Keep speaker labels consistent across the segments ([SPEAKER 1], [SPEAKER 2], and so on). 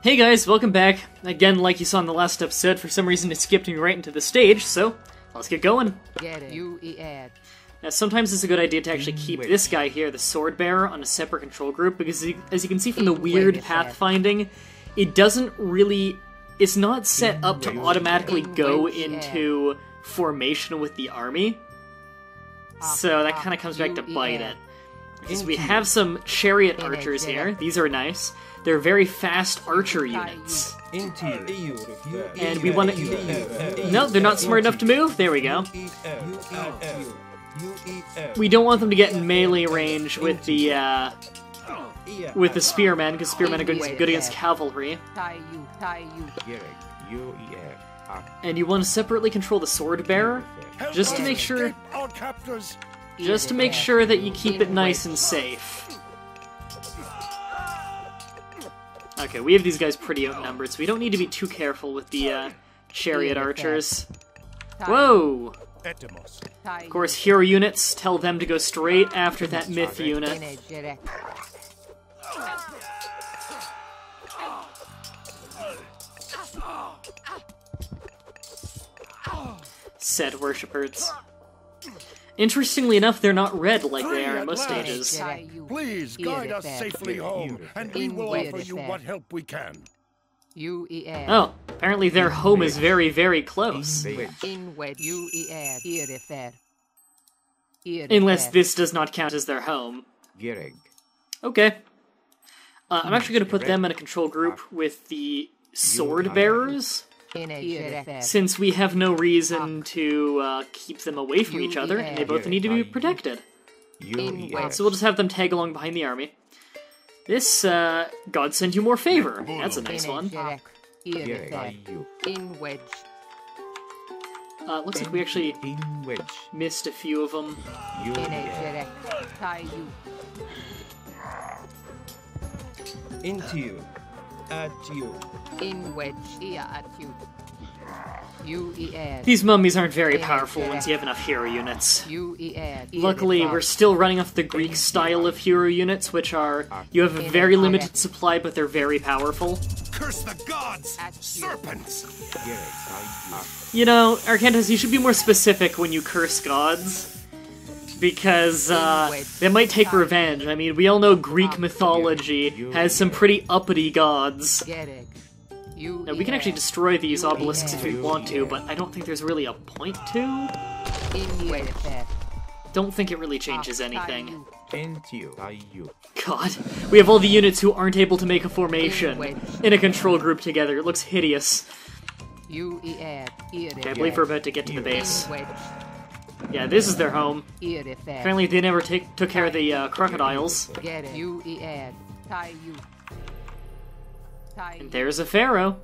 [SPEAKER 1] Hey guys, welcome back. Again, like you saw in the last episode, for some reason it skipped me right into the stage, so let's get going. Now, sometimes it's a good idea to actually keep this guy here, the sword bearer, on a separate control group, because as you can see from the weird pathfinding, it doesn't really... It's not set up to automatically go into formation with the army, so that kind of comes back to bite it. Because we have some chariot archers here. These are nice. They're very fast archer units. And we want to... No, they're not smart enough to move. There we go. We don't want them to get in melee range with the spearmen, because spearmen are good against cavalry. And you want to separately control the sword bearer, just to make sure... Just to make sure that you keep it nice and safe. Okay, we have these guys pretty outnumbered, so we don't need to be too careful with the chariot archers. Whoa! Of course, hero units, tell them to go straight after that myth unit. Said worshippers. Interestingly enough, they're not red like they are in most stages.
[SPEAKER 2] Please guide us safely home, and we will offer you what help we can.
[SPEAKER 1] Oh, apparently their home is very, very close. Unless this does not count as their home. Okay. I'm actually going to put them in a control group with the sword bearers, since we have no reason to keep them away from each other, and they both need to be protected. So we'll just have them tag along behind the army. This, God send you more favor. That's a nice one. Looks like we actually missed a few of them. These mummies aren't very powerful once you have enough hero units. Luckily, we're still running off the Greek style of hero units, which are, you have a very limited supply, but they're very powerful.
[SPEAKER 2] Curse the gods! Serpents!
[SPEAKER 1] You know, Arcantus, you should be more specific when you curse gods, because they might take revenge. I mean, we all know Greek mythology has some pretty uppity gods. Now, we can actually destroy these obelisks if we want to, but I don't think there's really a point to. Don't think it really changes anything. God, we have all the units who aren't able to make a formation in a control group together. It looks hideous. Okay, I believe we're about to get to the base. Yeah, this is their home. Apparently they never took care of the crocodiles. And there's a pharaoh.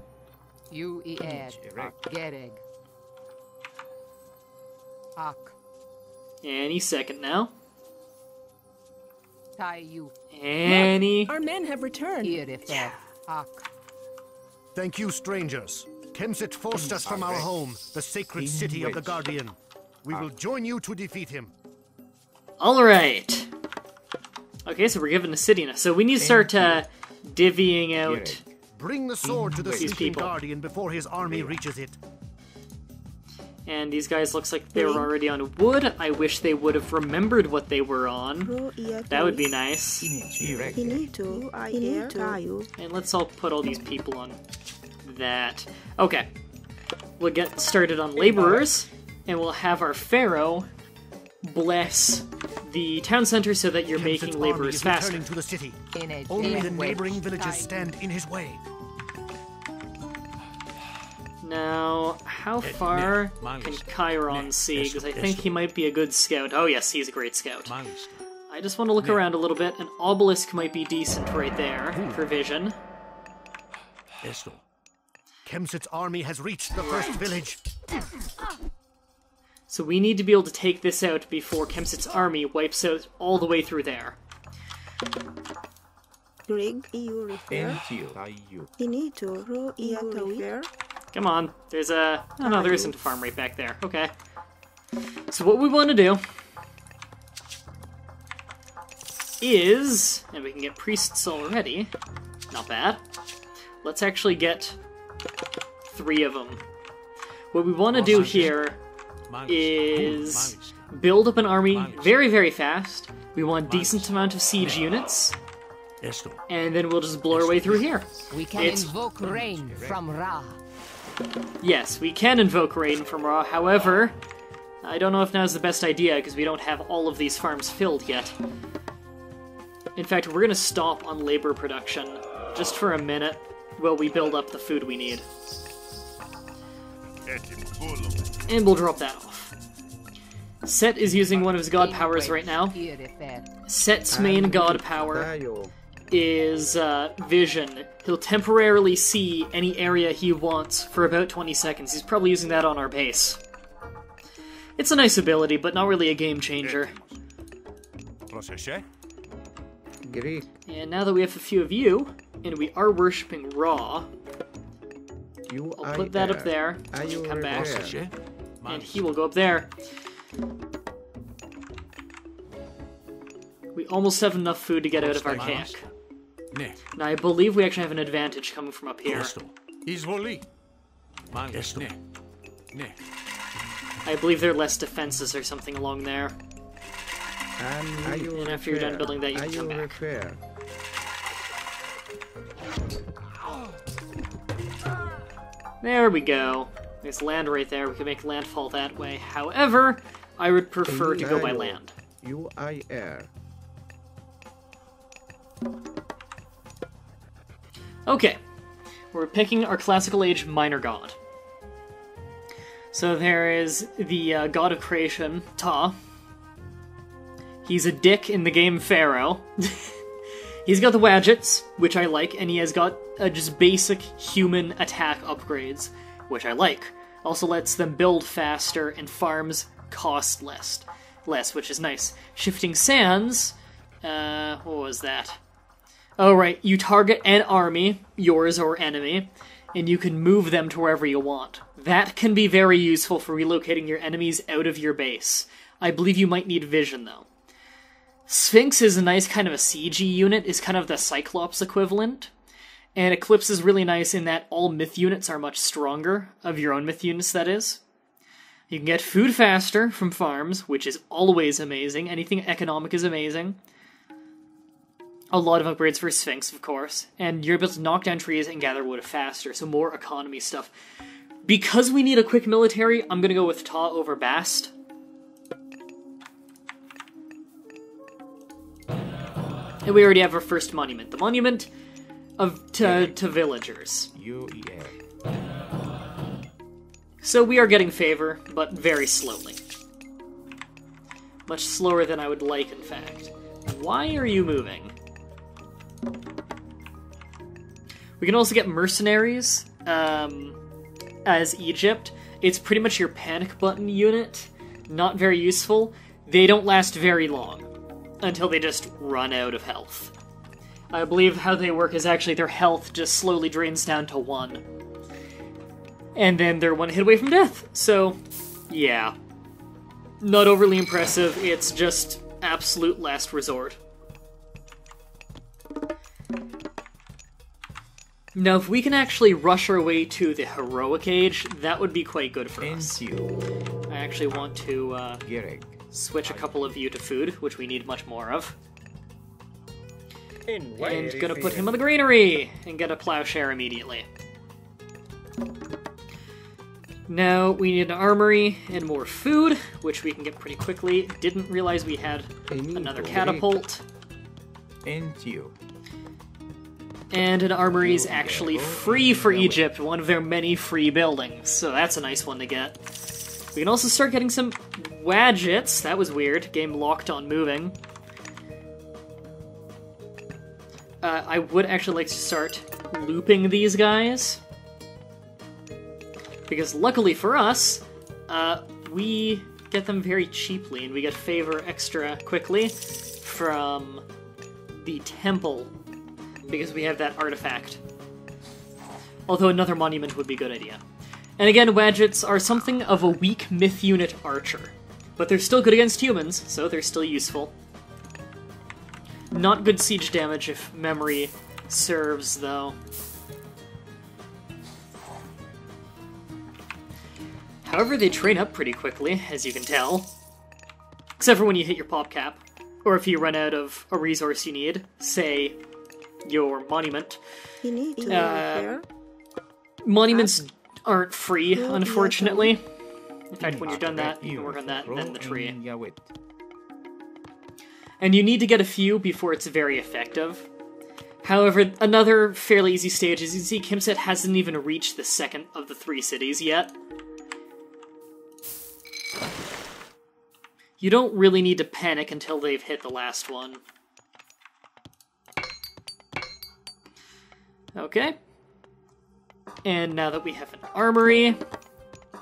[SPEAKER 1] Any second now. Any...
[SPEAKER 3] Our men have returned.
[SPEAKER 2] Thank you, strangers. Kemsit forced us from our home, the sacred city of the Guardian. We will join you to defeat him.
[SPEAKER 1] Alright. Okay, so we're given the city now. So we need to start divvying out...
[SPEAKER 2] Bring the sword to the sleeping Guardian before his army reaches it.
[SPEAKER 1] And these guys looks like they were already on wood. I wish they would have remembered what they were on. That would be nice. And let's all put all these people on that. Okay. We'll get started on laborers, and we'll have our pharaoh bless the town center so that you're making laborers faster.
[SPEAKER 2] To the city. Only the neighboring villages stand in his way.
[SPEAKER 1] Now, how far can Chiron see? Because I think he might be a good scout. Oh yes, he's a great scout. I just want to look around a little bit. An obelisk might be decent right there for vision.
[SPEAKER 2] Kemsit's army has reached the first village.
[SPEAKER 1] So we need to be able to take this out before Kemsit's army wipes out all the way through there. Come on, there's a... Oh no, there isn't a farm right back there. Okay. So what we want to do is... And we can get priests already. Not bad. let's actually get 3 of them. What we want to do here is build up an army very, very fast. We want a decent amount of siege units. And then we'll just blow our way through here.
[SPEAKER 3] We can invoke rain from Ra.
[SPEAKER 1] Yes, we can invoke rain from Ra. However, I don't know if now's the best idea because we don't have all of these farms filled yet. In fact, we're going to stop on labor production just for a minute while we build up the food we need. And we'll drop that off. Set is using one of his god powers right now. Set's main god power is vision. He'll temporarily see any area he wants for about 20 seconds. He's probably using that on our base. It's a nice ability, but not really a game changer. And now that we have a few of you, and we are worshipping Ra, I'll put that up there, and you come back, and he will go up there. We almost have enough food to get out of our camp. Now, I believe we actually have an advantage coming from up here. I believe there are less defenses or something along there. And after you're done building that, you can come back. There we go. There's land right there. We can make landfall that way. However, I would prefer to go by land. Okay. We're picking our classical age minor god. So there is the god of creation, Ta. He's a dick in the game Pharaoh. He's got the Wadgets, which I like, and he has got just basic human attack upgrades, which I like. Also lets them build faster, and farms cost less, which is nice. Shifting Sands, what was that? Oh right, you target an army, yours or enemy, and you can move them to wherever you want. That can be very useful for relocating your enemies out of your base. I believe you might need vision, though. Sphinx is a nice kind of a siege unit, is kind of the Cyclops equivalent. And Eclipse is really nice in that all myth units are much stronger, of your own myth units, that is. You can get food faster from farms, which is always amazing. Anything economic is amazing. A lot of upgrades for Sphinx, of course. And you're able to knock down trees and gather wood faster, so more economy stuff. Because we need a quick military, I'm going to go with Ta over Bast. And we already have our first monument. The monument to villagers. So we are getting favor, but very slowly. Much slower than I would like, in fact. Why are you moving? We can also get mercenaries as Egypt. It's pretty much your panic button unit. Not very useful. They don't last very long until they just run out of health. I believe how they work is actually their health just slowly drains down to 1. And then they're 1 hit away from death. So, yeah. Not overly impressive, it's just absolute last resort. Now, if we can actually rush our way to the heroic age, that would be quite good for us. I actually want to switch a couple of you to food, which we need much more of. And gonna put him on the granary and get a plowshare immediately. Now we need an armory and more food, which we can get pretty quickly. Didn't realize we had another catapult. And an armory is actually free for Egypt, one of their many free buildings, so that's a nice one to get. We can also start getting some Wadgets. That was weird. Game locked on moving. I would actually like to start looping these guys. Because luckily for us, we get them very cheaply, and we get favor extra quickly from the temple, because we have that artifact. Although another monument would be a good idea. And again, Wadgets are something of a weak myth unit archer. But they're still good against humans, so they're still useful. Not good siege damage if memory serves, though. However, they train up pretty quickly, as you can tell. Except for when you hit your pop cap. Or if you run out of a resource you need, say, your monument. Monuments aren't free, unfortunately. In fact, when you're done that, you can work on that and then the tree. And you need to get a few before it's very effective. However, another fairly easy stage is you see Kimset hasn't even reached the second of the 3 cities yet. You don't really need to panic until they've hit the last one. Okay. And now that we have an armory,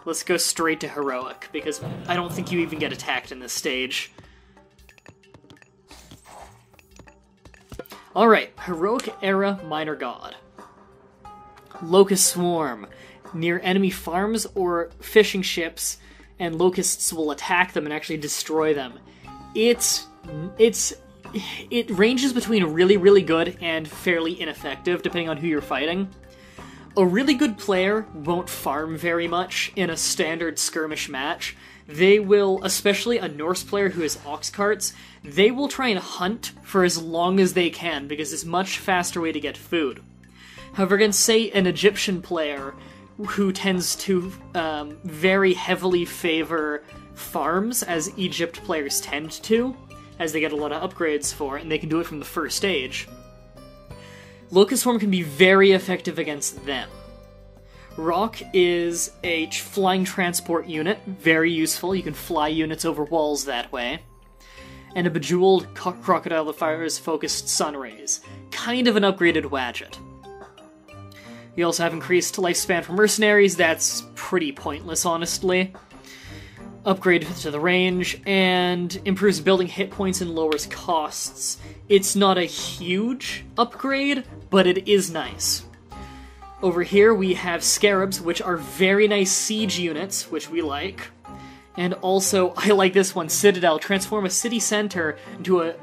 [SPEAKER 1] let's go straight to Heroic, because I don't think you even get attacked in this stage. Alright, Heroic Era Minor God. Locust Swarm. Near enemy farms or fishing ships, and locusts will attack them and actually destroy them. It ranges between really, really good and fairly ineffective, depending on who you're fighting. A really good player won't farm very much in a standard skirmish match. They will, especially a Norse player who has ox carts, they will try and hunt for as long as they can, because it's a much faster way to get food. However, against, say, an Egyptian player who tends to very heavily favor farms, as Egypt players tend to, as they get a lot of upgrades for it, and they can do it from the first stage, Locust Swarm can be very effective against them. Rock is a flying transport unit, very useful. You can fly units over walls that way. And a Bejeweled Crocodile that fires focused sun rays. Kind of an upgraded Wadjet. You also have increased lifespan for mercenaries. That's pretty pointless, honestly. Upgrade to the range, and improves building hit points and lowers costs. It's not a huge upgrade, but it is nice. Over here we have Scarabs, which are very nice siege units, which we like. And also, I like this one, Citadel. Transform a city center into a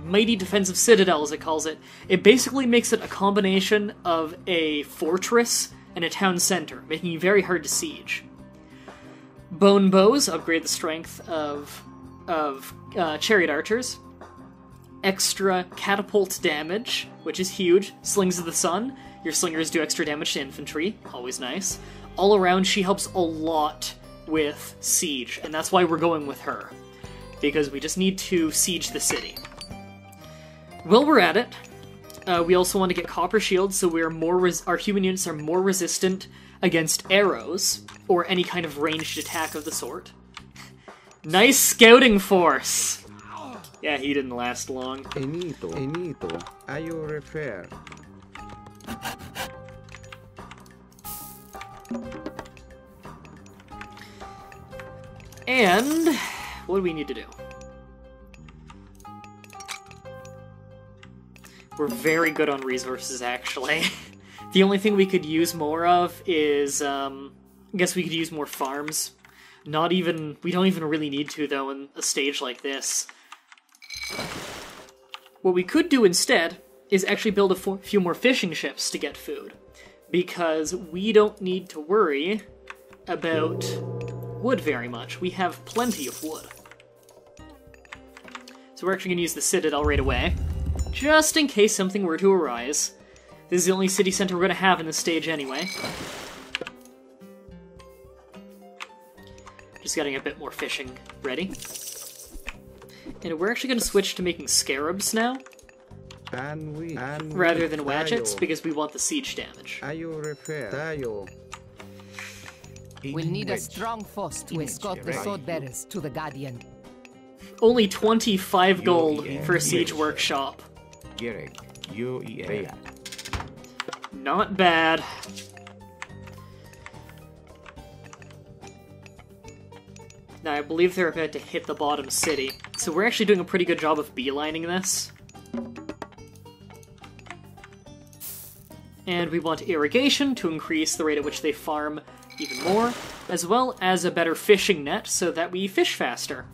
[SPEAKER 1] mighty defensive citadel, as it calls it. It basically makes it a combination of a fortress and a town center, making it very hard to siege. Bone Bows upgrade the strength of chariot archers. Extra catapult damage, which is huge. Slings of the Sun. Your slingers do extra damage to infantry, always nice. All around, she helps a lot with siege, and that's why we're going with her, because we just need to siege the city. While we're at it, we also want to get copper shields, so we're our human units are more resistant against arrows or any kind of ranged attack of the sort. Nice scouting force. Yeah, he didn't last long.
[SPEAKER 4] Enito, are you refer?
[SPEAKER 1] And what do we need to do? We're very good on resources, actually. The only thing we could use more of is, I guess we could use more farms. We don't even really need to, though, in a stage like this. What we could do instead is actually build a few more fishing ships to get food, because we don't need to worry about wood very much. We have plenty of wood. So we're actually going to use the Citadel right away, just in case something were to arise. This is the only city center we're going to have in this stage anyway. Just getting a bit more fishing ready. And we're actually going to switch to making Scarabs now, rather than Wadgets, because we want the siege damage.
[SPEAKER 3] We'll need a strong force to escort the sword bearers to the Guardian.
[SPEAKER 1] Only 25 gold for a siege workshop. Not bad. Now, I believe they're about to hit the bottom city, so we're actually doing a pretty good job of beelining this. And we want irrigation to increase the rate at which they farm even more, as well as a better fishing net so that we fish faster.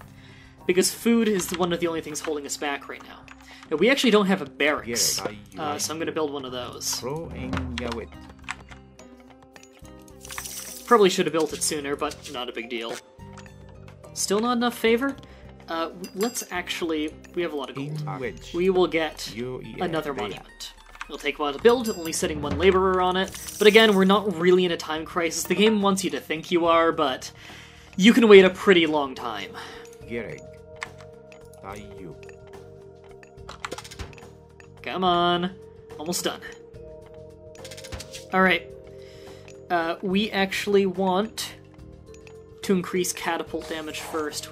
[SPEAKER 1] Because food is one of the only things holding us back right now. Now, we actually don't have a barracks, so I'm going to build one of those. Probably should have built it sooner, but not a big deal. Still not enough favor? Let's actually... We have a lot of gold. We will get another monument. It'll take a while to build, only setting one laborer on it. But again, we're not really in a time crisis. The game wants you to think you are, but you can wait a pretty long time. Come on. Almost done. Alright. We actually want to increase catapult damage first.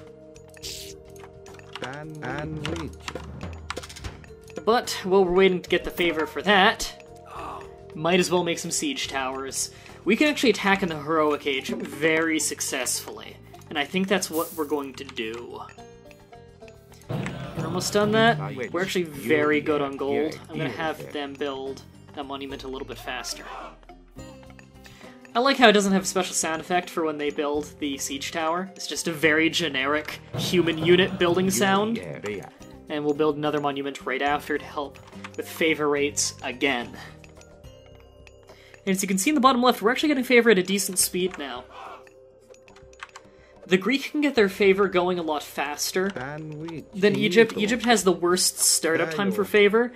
[SPEAKER 1] But while we're waiting to get the favor for that, might as well make some siege towers. We can actually attack in the heroic age very successfully, and I think that's what we're going to do. We're almost done that. We're actually very good on gold. I'm going to have them build that monument a little bit faster. I like how it doesn't have a special sound effect for when they build the siege tower. It's just a very generic human unit building sound. And we'll build another monument right after to help with favor rates again. And as you can see in the bottom left, we're actually getting favor at a decent speed now. The Greek can get their favor going a lot faster than Egypt. Egypt has the worst startup time for favor,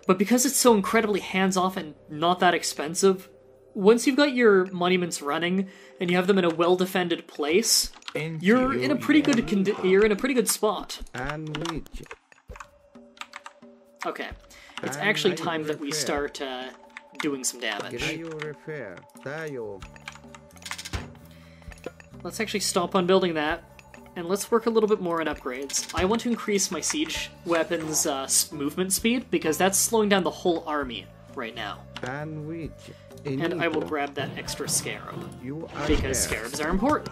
[SPEAKER 1] but because it's so incredibly hands-off and not that expensive, once you've got your monuments running and you have them in a well-defended place, you're in a pretty good spot. Okay, it's actually time that we start doing some damage. Let's actually stop on building that, and let's work a little bit more on upgrades. I want to increase my siege weapons' movement speed, because that's slowing down the whole army right now. And I will grab that extra scarab, because scarabs are important.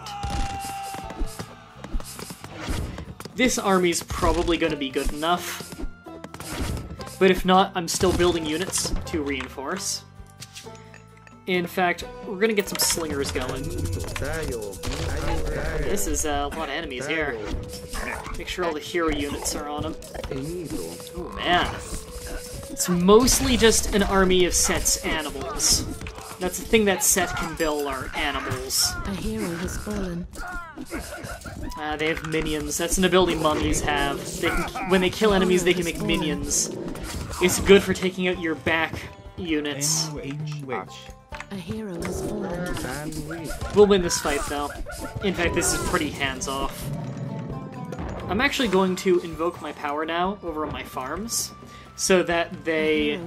[SPEAKER 1] This army's probably going to be good enough, but if not, I'm still building units to reinforce. In fact, we're going to get some slingers going. This is a lot of enemies here. Make sure all the hero units are on them. Oh man. It's mostly just an army of Set's animals. That's the thing that Set can build, are animals.
[SPEAKER 3] A hero has fallen.
[SPEAKER 1] They have minions. That's an ability mummies have. They can, when they kill enemies, they can make minions. It's good for taking out your back units.
[SPEAKER 3] A hero has fallen.
[SPEAKER 1] We'll win this fight, though. In fact, this is pretty hands-off. I'm actually going to invoke my power now over on my farms, so that they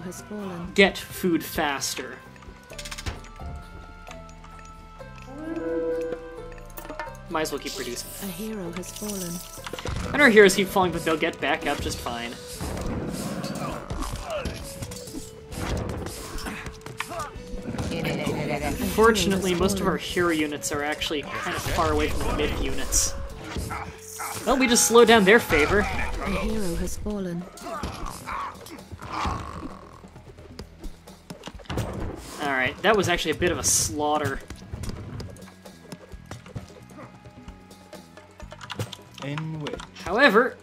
[SPEAKER 1] get food faster. Might as well keep producing.
[SPEAKER 3] A hero has fallen.
[SPEAKER 1] And our heroes keep falling, but they'll get back up just fine. Unfortunately, most of our hero units are actually kind of far away from the mid units. Well, we just slowed down their favor.
[SPEAKER 3] A hero has fallen.
[SPEAKER 1] Alright, that was actually a bit of a slaughter. However,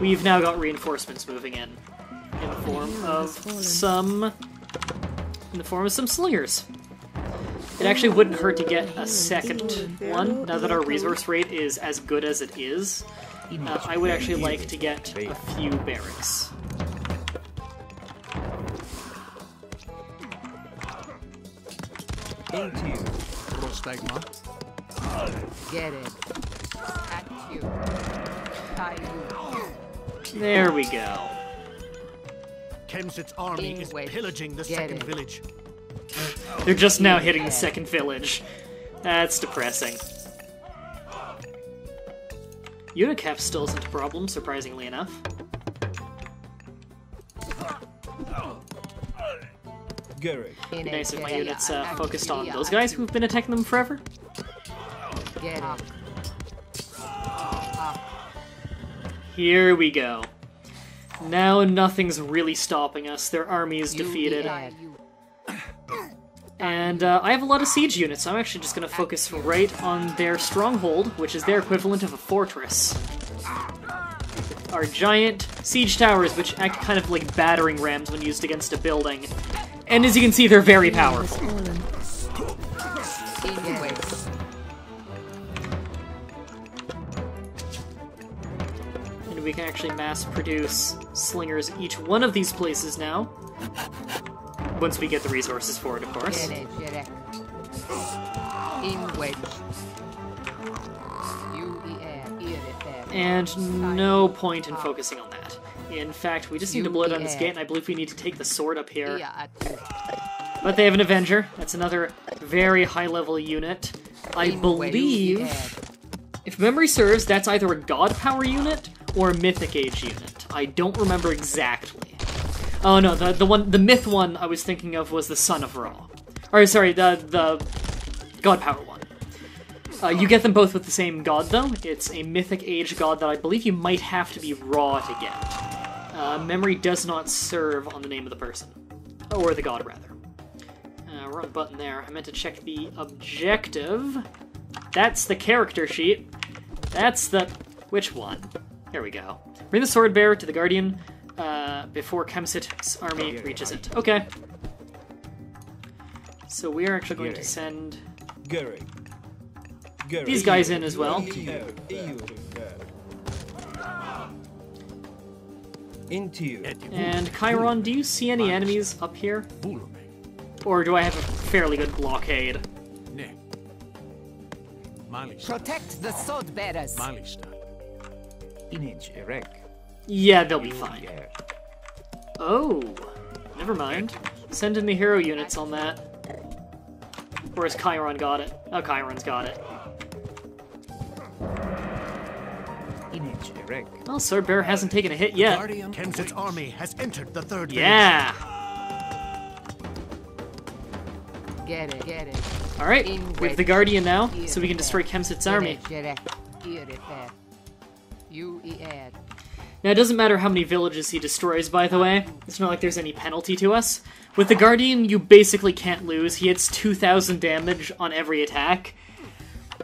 [SPEAKER 1] we've now got reinforcements moving in the form of some slingers. It actually wouldn't hurt to get a second one, now that our resource rate is as good as it is. I would actually like to get a few barracks.
[SPEAKER 3] Get it. At you.
[SPEAKER 1] There we go.
[SPEAKER 2] Kemsit's army is pillaging the second village.
[SPEAKER 1] They're just now hitting the second village. That's depressing. Unicap still isn't a problem, surprisingly enough. It'd be nice if my units focused on those guys who've been attacking them forever. Here we go. Now nothing's really stopping us. Their army is defeated. And I have a lot of siege units, so I'm actually just going to focus right on their stronghold, which is their equivalent of a fortress. Our giant siege towers, which act kind of like battering rams when used against a building. And as you can see, they're very powerful. we can actually mass-produce slingers each one of these places now. Once we get the resources for it, of course. And no point in focusing on that. In fact, we just need to blow down this gate, and I believe we need to take the sword up here. But they have an Avenger. That's another very high-level unit. I believe, if memory serves, that's either a God Power unit or a Mythic Age unit. I don't remember exactly. Oh no, the Myth one I was thinking of was the Son of Ra. Or sorry, the God Power one. You get them both with the same god, though. It's a Mythic Age god that I believe you might have to be Ra to get. Memory does not serve on the name of the person. Or the god, rather. Wrong button there. I meant to check the objective. That's the character sheet. That's the... Which one? There we go. Bring the sword bearer to the Guardian before Kemsit's army reaches it. Okay. So we're actually going to send these guys in as well. And Chiron, do you see any enemies up here? Or do I have a fairly good blockade?
[SPEAKER 3] Protect the sword bearers.
[SPEAKER 1] Yeah, they'll be fine. Oh, never mind. Send in the hero units on that. Or has Chiron got it? Oh, Chiron's got it. Well, Swordbearer hasn't taken a hit yet.
[SPEAKER 2] Kensit's army has entered the third
[SPEAKER 1] Yeah!
[SPEAKER 3] Get it.
[SPEAKER 1] Alright, we have the Guardian now, so we can destroy Kemsit's army. Now, it doesn't matter how many villages he destroys, by the way. It's not like there's any penalty to us. With the Guardian, you basically can't lose. He hits 2,000 damage on every attack.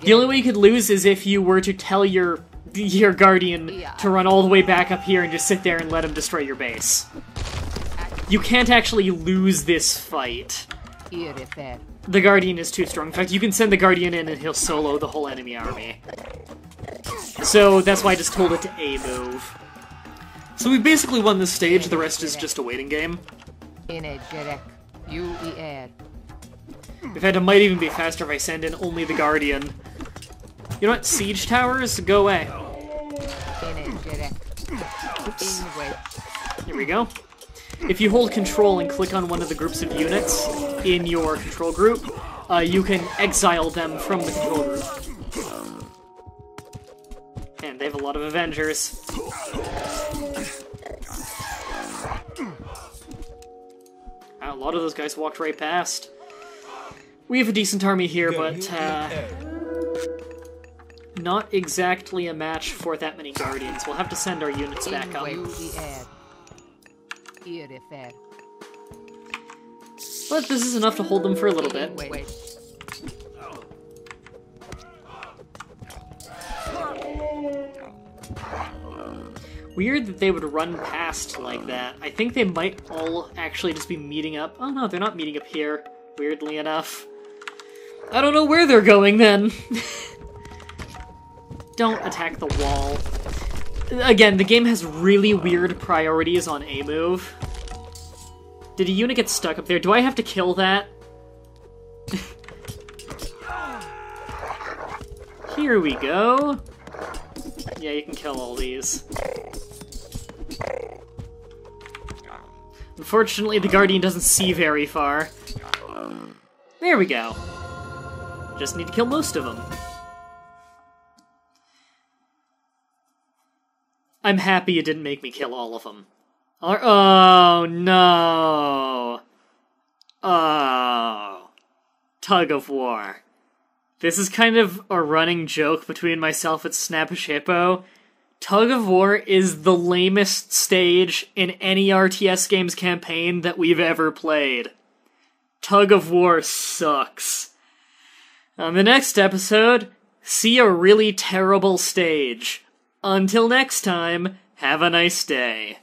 [SPEAKER 1] The only way you could lose is if you were to tell your Guardian to run all the way back up here and just sit there and let him destroy your base. You can't actually lose this fight. The Guardian is too strong. In fact, you can send the Guardian in and he'll solo the whole enemy army. So that's why I just told it to A move. So we basically won this stage, the rest is just a waiting game. In fact, it might even be faster if I send in only the Guardian. You know what? Siege towers, go away. Oops. Here we go. If you hold control and click on one of the groups of units in your control group, you can exile them from the control group. And they have a lot of Avengers. A lot of those guys walked right past. We have a decent army here, but not exactly a match for that many Guardians. We'll have to send our units back up. But this is enough to hold them for a little bit. Weird that they would run past like that. I think they might all actually just be meeting up. Oh no, they're not meeting up here, weirdly enough. I don't know where they're going then. Don't attack the wall. Again, the game has really weird priorities on A move. Did a unit get stuck up there? Do I have to kill that? Here we go. Yeah, you can kill all these. Unfortunately, the Guardian doesn't see very far. There we go. Just need to kill most of them. I'm happy it didn't make me kill all of them. Oh, no. Oh. Tug of War. This is kind of a running joke between myself and Snappish Hippo. Tug of War is the lamest stage in any RTS game's campaign that we've ever played. Tug of War sucks. On the next episode, see a really terrible stage. Until next time, have a nice day.